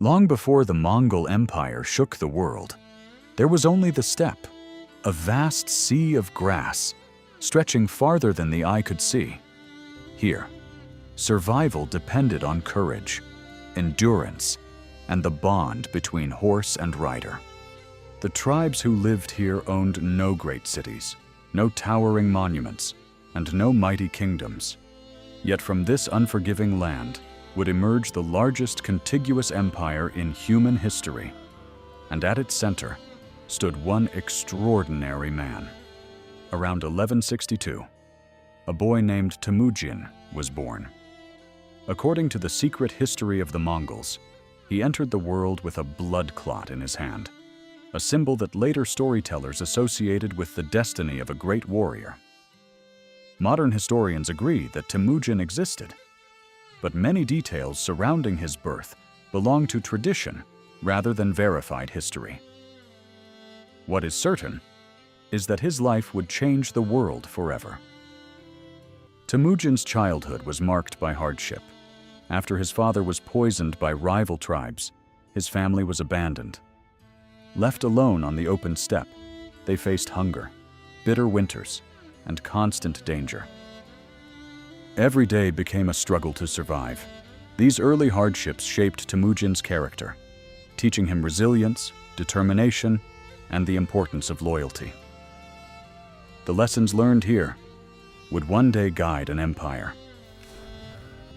Long before the Mongol Empire shook the world, there was only the steppe, a vast sea of grass, stretching farther than the eye could see. Here, survival depended on courage, endurance, and the bond between horse and rider. The tribes who lived here owned no great cities, no towering monuments, and no mighty kingdoms. Yet from this unforgiving land would emerge the largest contiguous empire in human history, and at its center stood one extraordinary man. Around 1162, a boy named Temujin was born. According to the secret history of the Mongols, he entered the world with a blood clot in his hand, a symbol that later storytellers associated with the destiny of a great warrior. Modern historians agree that Temujin existed, but many details surrounding his birth belong to tradition rather than verified history. What is certain is that his life would change the world forever. Temujin's childhood was marked by hardship. After his father was poisoned by rival tribes, his family was abandoned. Left alone on the open steppe, they faced hunger, bitter winters, and constant danger. Every day became a struggle to survive. These early hardships shaped Temujin's character, teaching him resilience, determination, and the importance of loyalty. The lessons learned here would one day guide an empire.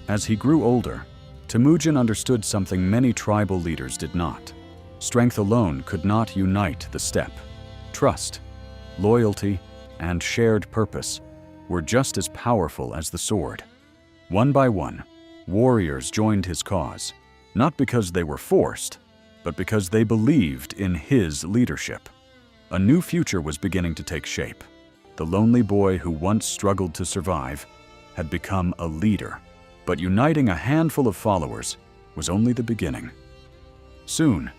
As he grew older, Temujin understood something many tribal leaders did not. Strength alone could not unite the steppe. Trust, loyalty, and shared purpose were just as powerful as the sword. One by one, warriors joined his cause, not because they were forced, but because they believed in his leadership. A new future was beginning to take shape. The lonely boy who once struggled to survive had become a leader, but uniting a handful of followers was only the beginning. Soon,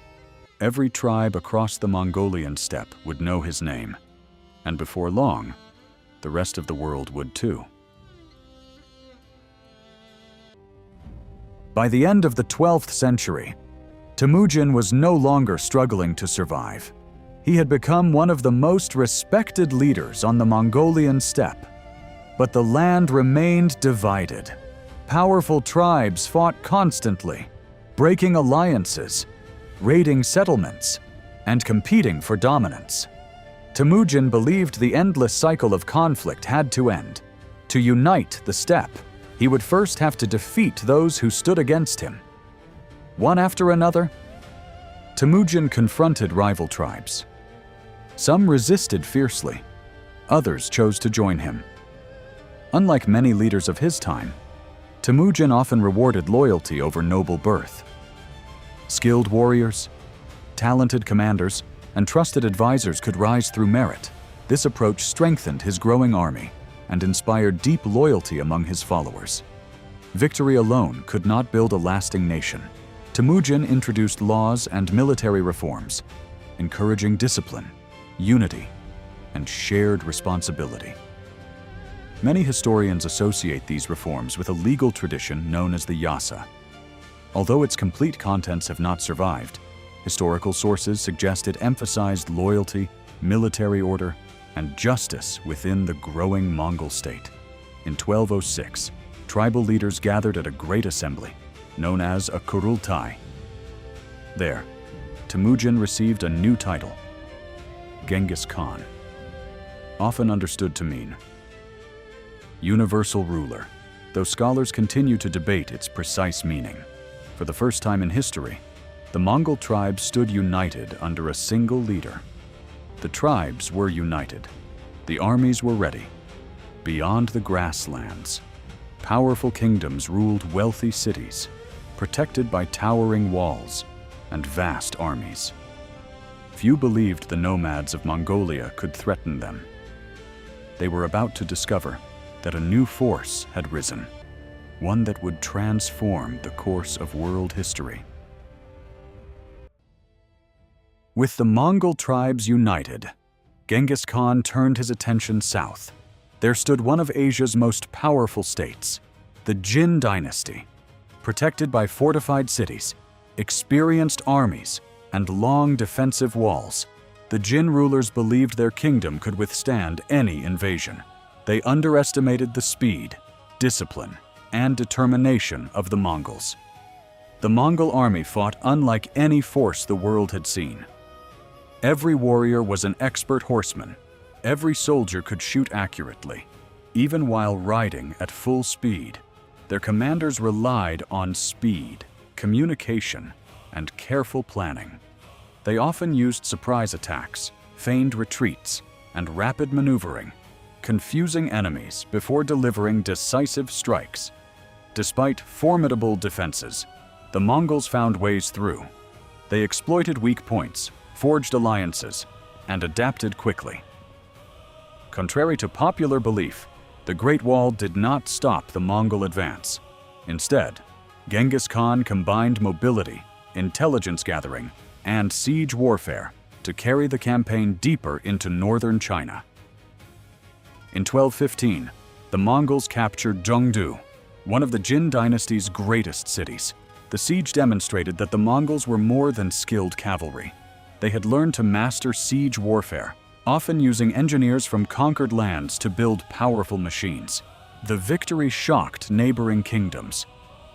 every tribe across the Mongolian steppe would know his name, and before long, the rest of the world would too. By the end of the 12th century, Temujin was no longer struggling to survive. He had become one of the most respected leaders on the Mongolian steppe. But the land remained divided. Powerful tribes fought constantly, breaking alliances, raiding settlements, and competing for dominance. Temujin believed the endless cycle of conflict had to end. To unite the steppe, he would first have to defeat those who stood against him. One after another, Temujin confronted rival tribes. Some resisted fiercely, others chose to join him. Unlike many leaders of his time, Temujin often rewarded loyalty over noble birth. Skilled warriors, talented commanders, and trusted advisors could rise through merit. This approach strengthened his growing army and inspired deep loyalty among his followers. Victory alone could not build a lasting nation. Temujin introduced laws and military reforms, encouraging discipline, unity, and shared responsibility. Many historians associate these reforms with a legal tradition known as the Yasa. Although its complete contents have not survived, historical sources suggest it emphasized loyalty, military order, and justice within the growing Mongol state. In 1206, tribal leaders gathered at a great assembly, known as a Kurultai. There, Temujin received a new title, Genghis Khan, often understood to mean universal ruler, though scholars continue to debate its precise meaning. For the first time in history, the Mongol tribes stood united under a single leader. The tribes were united. The armies were ready. Beyond the grasslands, powerful kingdoms ruled wealthy cities, protected by towering walls and vast armies. Few believed the nomads of Mongolia could threaten them. They were about to discover that a new force had risen, one that would transform the course of world history. With the Mongol tribes united, Genghis Khan turned his attention south. There stood one of Asia's most powerful states, the Yuan Dynasty. Protected by fortified cities, experienced armies, and long defensive walls, the Jin rulers believed their kingdom could withstand any invasion. They underestimated the speed, discipline, and determination of the Mongols. The Mongol army fought unlike any force the world had seen. Every warrior was an expert horseman. Every soldier could shoot accurately, even while riding at full speed. Their commanders relied on speed, communication, and careful planning. They often used surprise attacks, feigned retreats, and rapid maneuvering, confusing enemies before delivering decisive strikes. Despite formidable defenses, the Mongols found ways through. They exploited weak points, forged alliances, and adapted quickly. Contrary to popular belief, the Great Wall did not stop the Mongol advance. Instead, Genghis Khan combined mobility, intelligence gathering, and siege warfare to carry the campaign deeper into northern China. In 1215, the Mongols captured Zhengdu, one of the Jin dynasty's greatest cities. The siege demonstrated that the Mongols were more than skilled cavalry. They had learned to master siege warfare, often using engineers from conquered lands to build powerful machines. The victory shocked neighboring kingdoms,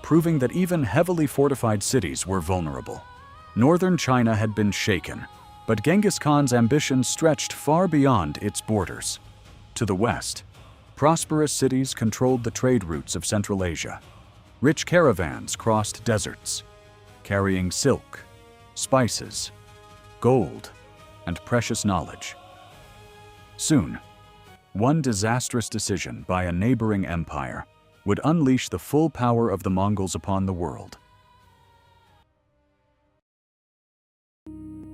proving that even heavily fortified cities were vulnerable. Northern China had been shaken, but Genghis Khan's ambition stretched far beyond its borders. To the west, prosperous cities controlled the trade routes of Central Asia. Rich caravans crossed deserts, carrying silk, spices, gold, and precious knowledge. Soon, one disastrous decision by a neighboring empire would unleash the full power of the Mongols upon the world.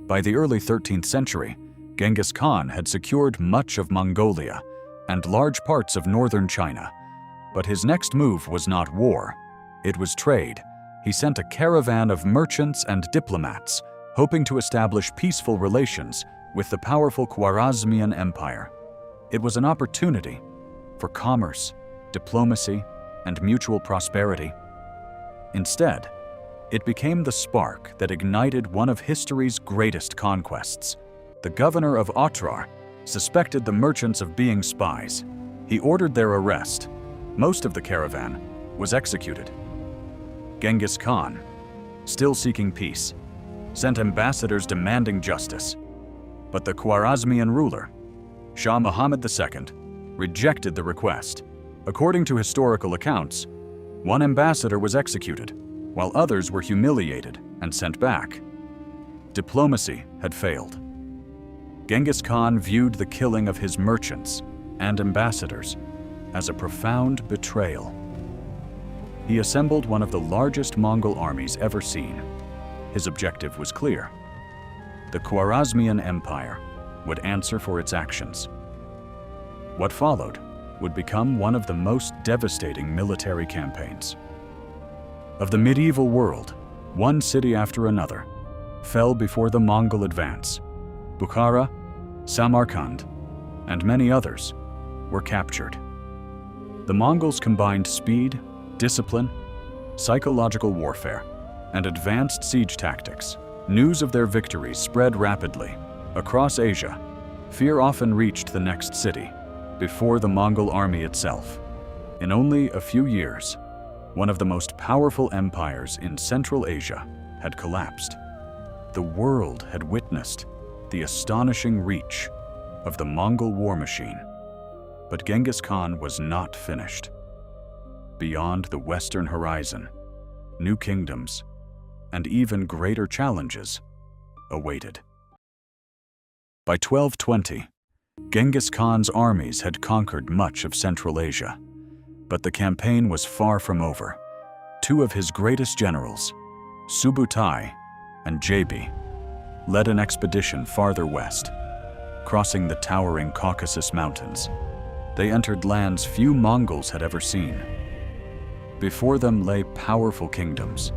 By the early 13th century, Genghis Khan had secured much of Mongolia and large parts of northern China. But his next move was not war, it was trade. He sent a caravan of merchants and diplomats, hoping to establish peaceful relations with the powerful Khwarazmian Empire. It was an opportunity for commerce, diplomacy, and mutual prosperity. Instead, it became the spark that ignited one of history's greatest conquests. The governor of Otrar suspected the merchants of being spies. He ordered their arrest. Most of the caravan was executed. Genghis Khan, still seeking peace, sent ambassadors demanding justice. But the Khwarazmian ruler, Shah Muhammad II, rejected the request. According to historical accounts, one ambassador was executed, while others were humiliated and sent back. Diplomacy had failed. Genghis Khan viewed the killing of his merchants and ambassadors as a profound betrayal. He assembled one of the largest Mongol armies ever seen. His objective was clear. The Khwarazmian Empire would answer for its actions. What followed would become one of the most devastating military campaigns. Of the medieval world, one city after another fell before the Mongol advance. Bukhara, Samarkand, and many others were captured. The Mongols combined speed, discipline, psychological warfare, and advanced siege tactics. News of their victories spread rapidly. Across Asia, fear often reached the next city before the Mongol army itself. In only a few years, one of the most powerful empires in Central Asia had collapsed. The world had witnessed the astonishing reach of the Mongol war machine. But Genghis Khan was not finished. Beyond the western horizon, new kingdoms and even greater challenges awaited. By 1220, Genghis Khan's armies had conquered much of Central Asia, but the campaign was far from over. Two of his greatest generals, Subutai and Jabi, led an expedition farther west, crossing the towering Caucasus Mountains. They entered lands few Mongols had ever seen. Before them lay powerful kingdoms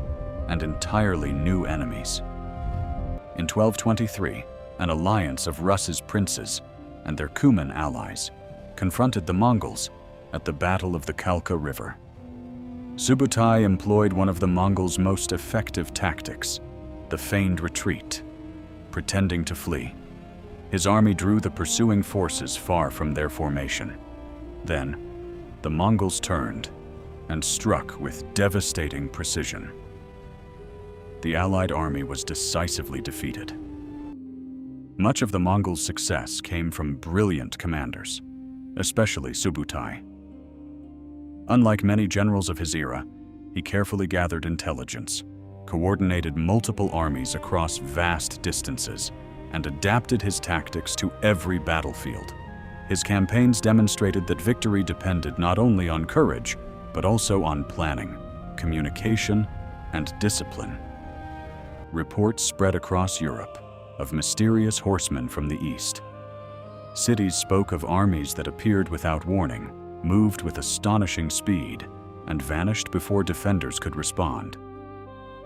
and entirely new enemies. In 1223, an alliance of Rus's princes and their Cuman allies confronted the Mongols at the Battle of the Kalka River. Subutai employed one of the Mongols' most effective tactics, the feigned retreat, pretending to flee. His army drew the pursuing forces far from their formation. Then, the Mongols turned and struck with devastating precision. The Allied army was decisively defeated. Much of the Mongols' success came from brilliant commanders, especially Subutai. Unlike many generals of his era, he carefully gathered intelligence, coordinated multiple armies across vast distances, and adapted his tactics to every battlefield. His campaigns demonstrated that victory depended not only on courage, but also on planning, communication, and discipline. Reports spread across Europe of mysterious horsemen from the east. Cities spoke of armies that appeared without warning, moved with astonishing speed, and vanished before defenders could respond.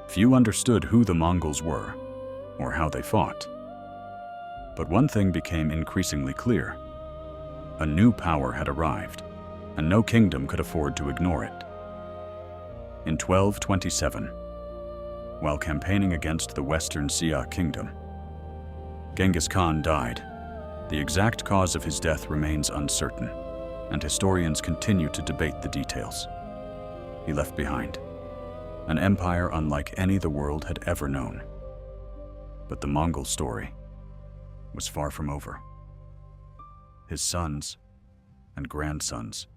Few understood who the Mongols were, or how they fought. But one thing became increasingly clear. A new power had arrived, and no kingdom could afford to ignore it. In 1227, while campaigning against the Western Xia kingdom, Genghis Khan died. The exact cause of his death remains uncertain, and historians continue to debate the details. He left behind an empire unlike any the world had ever known. But the Mongol story was far from over. His sons and grandsons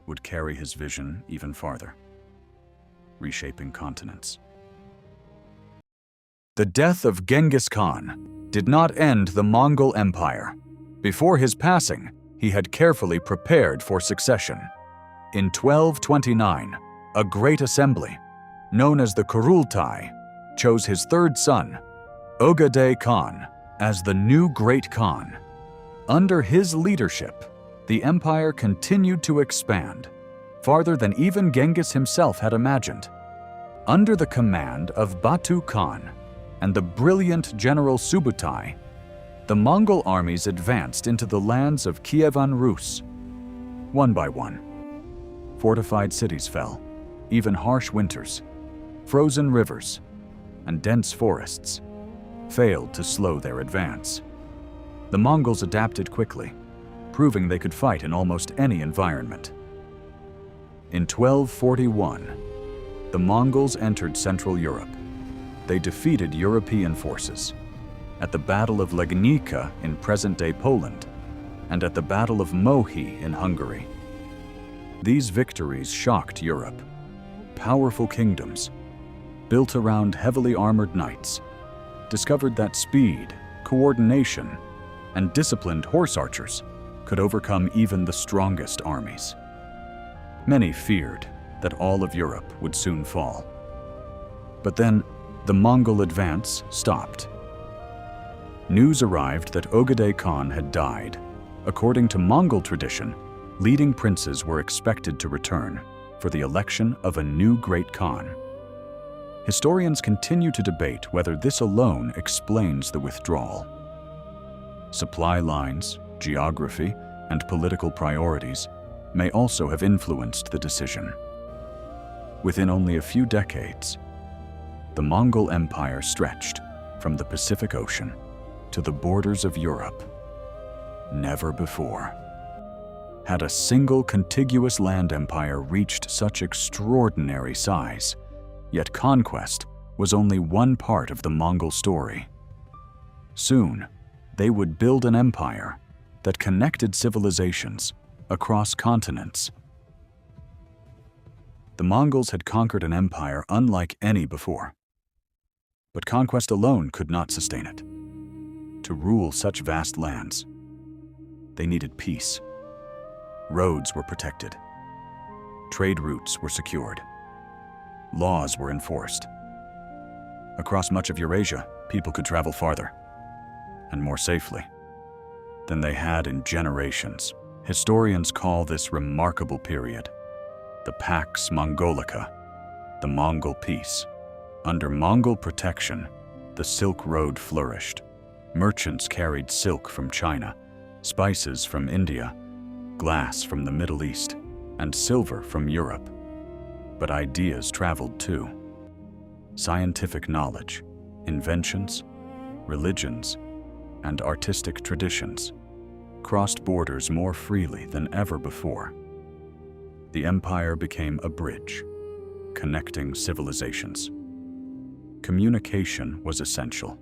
would carry his vision even farther, reshaping continents. The death of Genghis Khan did not end the Mongol Empire. Before his passing, he had carefully prepared for succession. In 1229, a great assembly, known as the Kurultai, chose his third son, Kublai Khan, as the new Great Khan. Under his leadership, the empire continued to expand, farther than even Genghis himself had imagined. Under the command of Batu Khan and the brilliant general Subutai, the Mongol armies advanced into the lands of Kievan Rus. One by one, fortified cities fell, even harsh winters, frozen rivers, and dense forests failed to slow their advance. The Mongols adapted quickly, proving they could fight in almost any environment. In 1241, the Mongols entered Central Europe. They defeated European forces at the Battle of Legnica in present-day Poland and at the Battle of Mohi in Hungary. These victories shocked Europe. Powerful kingdoms, built around heavily armored knights, discovered that speed, coordination, and disciplined horse archers could overcome even the strongest armies. Many feared that all of Europe would soon fall. But then, the Mongol advance stopped. News arrived that Kublai Khan had died. According to Mongol tradition, leading princes were expected to return for the election of a new Great Khan. Historians continue to debate whether this alone explains the withdrawal. Supply lines, geography, and political priorities may also have influenced the decision. Within only a few decades, the Mongol Empire stretched from the Pacific Ocean to the borders of Europe. Never before had a single contiguous land empire reached such extraordinary size, yet conquest was only one part of the Mongol story. Soon, they would build an empire that connected civilizations across continents. The Mongols had conquered an empire unlike any before. But conquest alone could not sustain it. To rule such vast lands, they needed peace. Roads were protected. Trade routes were secured. Laws were enforced. Across much of Eurasia, people could travel farther and more safely than they had in generations. Historians call this remarkable period the Pax Mongolica, the Mongol Peace. Under Mongol protection, the Silk Road flourished. Merchants carried silk from China, spices from India, glass from the Middle East, and silver from Europe. But ideas traveled too. Scientific knowledge, inventions, religions, and artistic traditions crossed borders more freely than ever before. The empire became a bridge, connecting civilizations. Communication was essential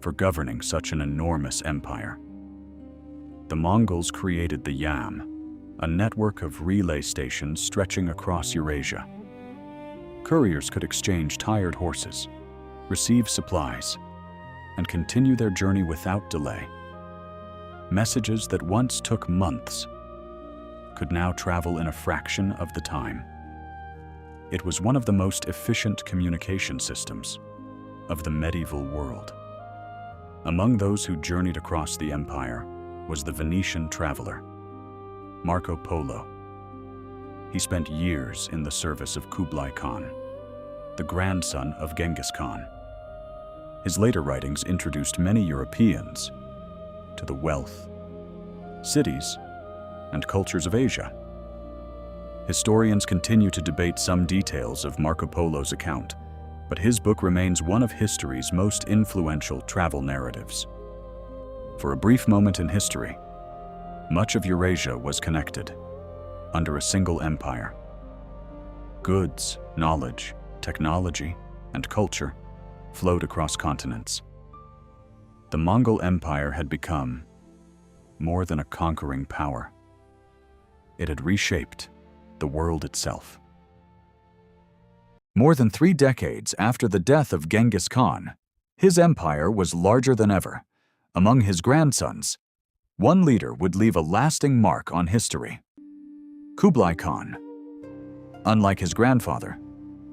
for governing such an enormous empire. The Mongols created the Yam, a network of relay stations stretching across Eurasia. Couriers could exchange tired horses, receive supplies, and continue their journey without delay. Messages that once took months could now travel in a fraction of the time. It was one of the most efficient communication systems of the medieval world. Among those who journeyed across the empire was the Venetian traveler, Marco Polo. He spent years in the service of Kublai Khan, the grandson of Genghis Khan. His later writings introduced many Europeans to the wealth, cities, and cultures of Asia. Historians continue to debate some details of Marco Polo's account, but his book remains one of history's most influential travel narratives. For a brief moment in history, much of Eurasia was connected under a single empire. Goods, knowledge, technology, and culture flowed across continents. The Mongol Empire had become more than a conquering power. It had reshaped the world itself. More than 3 decades after the death of Genghis Khan, his empire was larger than ever. Among his grandsons, one leader would leave a lasting mark on history: Kublai Khan. Unlike his grandfather,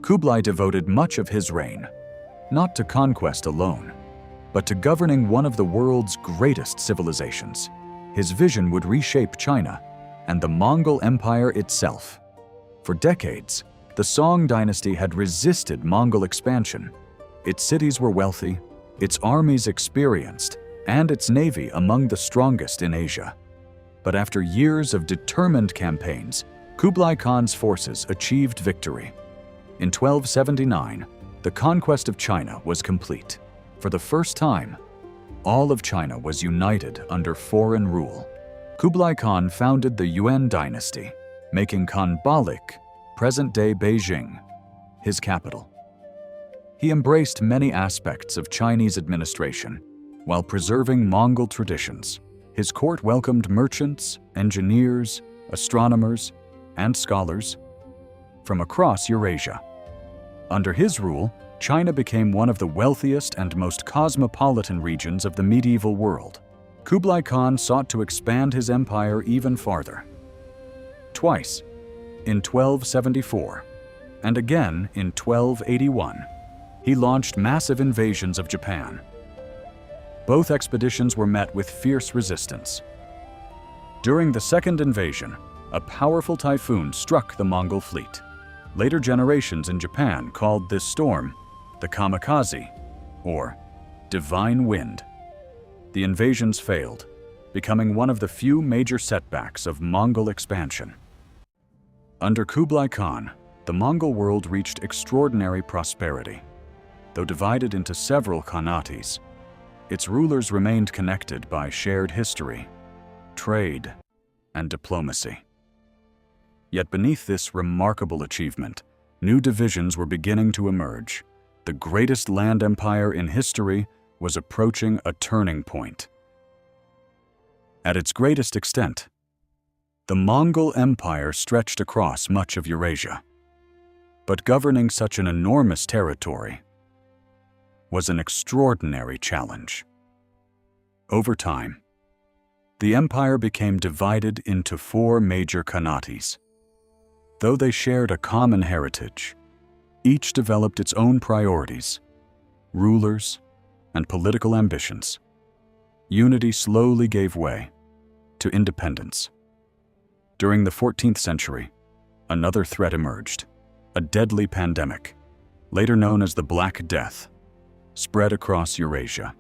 Kublai devoted much of his reign not to conquest alone, but to governing one of the world's greatest civilizations. His vision would reshape China and the Mongol Empire itself. For decades, the Song dynasty had resisted Mongol expansion. Its cities were wealthy, its armies experienced, and its navy among the strongest in Asia. But after years of determined campaigns, Kublai Khan's forces achieved victory. In 1279, the conquest of China was complete. For the first time, all of China was united under foreign rule. Kublai Khan founded the Yuan Dynasty, making Khanbalik, present-day Beijing, his capital. He embraced many aspects of Chinese administration while preserving Mongol traditions. His court welcomed merchants, engineers, astronomers, and scholars from across Eurasia. Under his rule, China became one of the wealthiest and most cosmopolitan regions of the medieval world. Kublai Khan sought to expand his empire even farther. Twice, in 1274, and again in 1281, he launched massive invasions of Japan. Both expeditions were met with fierce resistance. During the second invasion, a powerful typhoon struck the Mongol fleet. Later generations in Japan called this storm the kamikaze, or divine wind. The invasions failed, becoming one of the few major setbacks of Mongol expansion. Under Kublai Khan, the Mongol world reached extraordinary prosperity. Though divided into several khanates, its rulers remained connected by shared history, trade, and diplomacy. Yet beneath this remarkable achievement, new divisions were beginning to emerge. The greatest land empire in history was approaching a turning point. At its greatest extent, the Mongol Empire stretched across much of Eurasia. But governing such an enormous territory was an extraordinary challenge. Over time, the empire became divided into 4 major khanates. Though they shared a common heritage, each developed its own priorities, rulers, and political ambitions. Unity slowly gave way to independence. During the 14th century, another threat emerged: a deadly pandemic, later known as the Black Death, spread across Eurasia.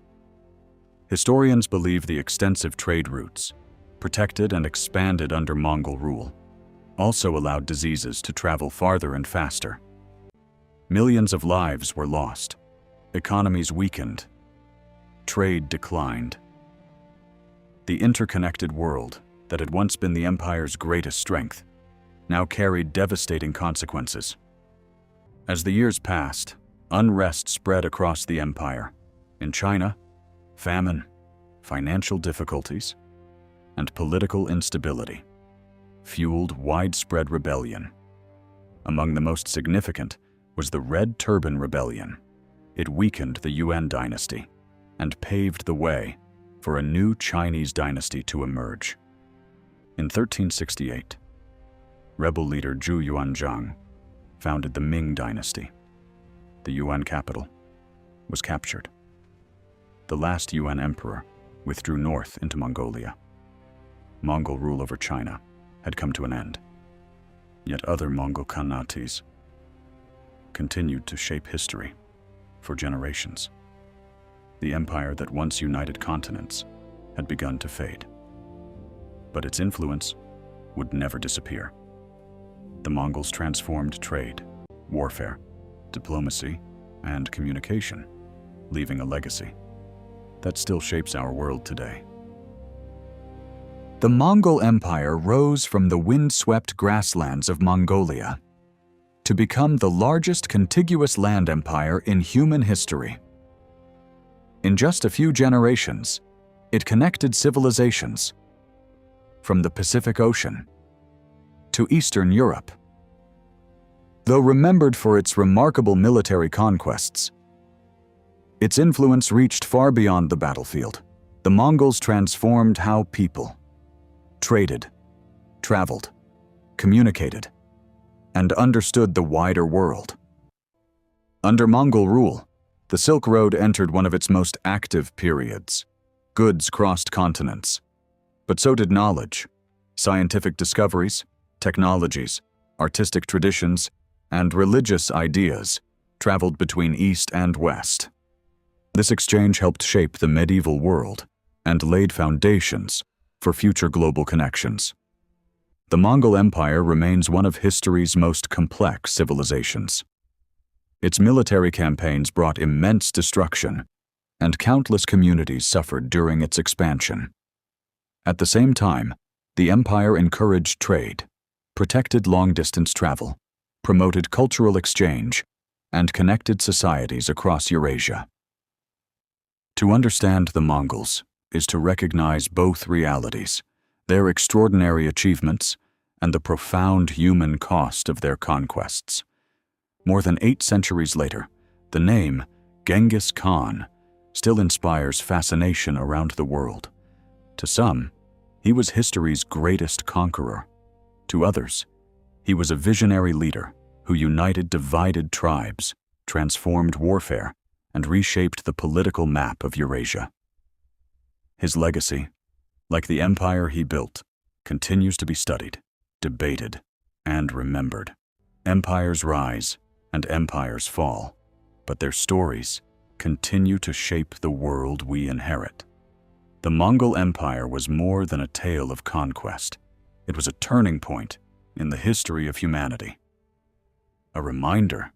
Historians believe the extensive trade routes, protected and expanded under Mongol rule, also allowed diseases to travel farther and faster. Millions of lives were lost, economies weakened, trade declined. The interconnected world that had once been the empire's greatest strength now carried devastating consequences. As the years passed, unrest spread across the empire. In China, famine, financial difficulties, and political instability fueled widespread rebellion. Among the most significant was the Red Turban Rebellion. It weakened the Yuan Dynasty and paved the way for a new Chinese dynasty to emerge. In 1368, rebel leader Zhu Yuanzhang founded the Ming Dynasty. The Yuan capital was captured. The last Yuan emperor withdrew north into Mongolia. Mongol rule over China had come to an end. Yet other Mongol Khanates continued to shape history for generations. The empire that once united continents had begun to fade. But its influence would never disappear. The Mongols transformed trade, warfare, diplomacy, and communication, leaving a legacy that still shapes our world today. The Mongol Empire rose from the windswept grasslands of Mongolia to become the largest contiguous land empire in human history. In just a few generations, it connected civilizations from the Pacific Ocean to Eastern Europe. Though remembered for its remarkable military conquests, its influence reached far beyond the battlefield. The Mongols transformed how people traded, traveled, communicated, and understood the wider world. Under Mongol rule, the Silk Road entered one of its most active periods. Goods crossed continents, but so did knowledge. Scientific discoveries, technologies, artistic traditions, and religious ideas traveled between East and West. This exchange helped shape the medieval world and laid foundations for future global connections. The Mongol Empire remains one of history's most complex civilizations. Its military campaigns brought immense destruction, and countless communities suffered during its expansion. At the same time, the empire encouraged trade, protected long-distance travel, promoted cultural exchange, and connected societies across Eurasia. To understand the Mongols is to recognize both realities, their extraordinary achievements and the profound human cost of their conquests. More than 8 centuries later, the name Genghis Khan still inspires fascination around the world. To some, he was history's greatest conqueror. To others, he was a visionary leader who united divided tribes, transformed warfare, and reshaped the political map of Eurasia. His legacy, like the empire he built, continues to be studied, debated, and remembered. Empires rise and empires fall, but their stories continue to shape the world we inherit. The Mongol Empire was more than a tale of conquest. It was a turning point in the history of humanity. A reminder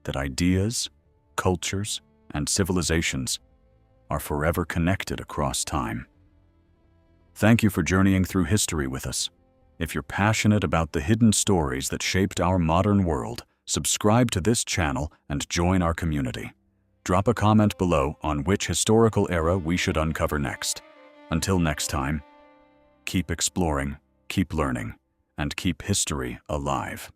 that ideas, cultures, and civilizations are forever connected across time. Thank you for journeying through history with us. If you're passionate about the hidden stories that shaped our modern world, subscribe to this channel and join our community. Drop a comment below on which historical era we should uncover next. Until next time, keep exploring, keep learning, and keep history alive.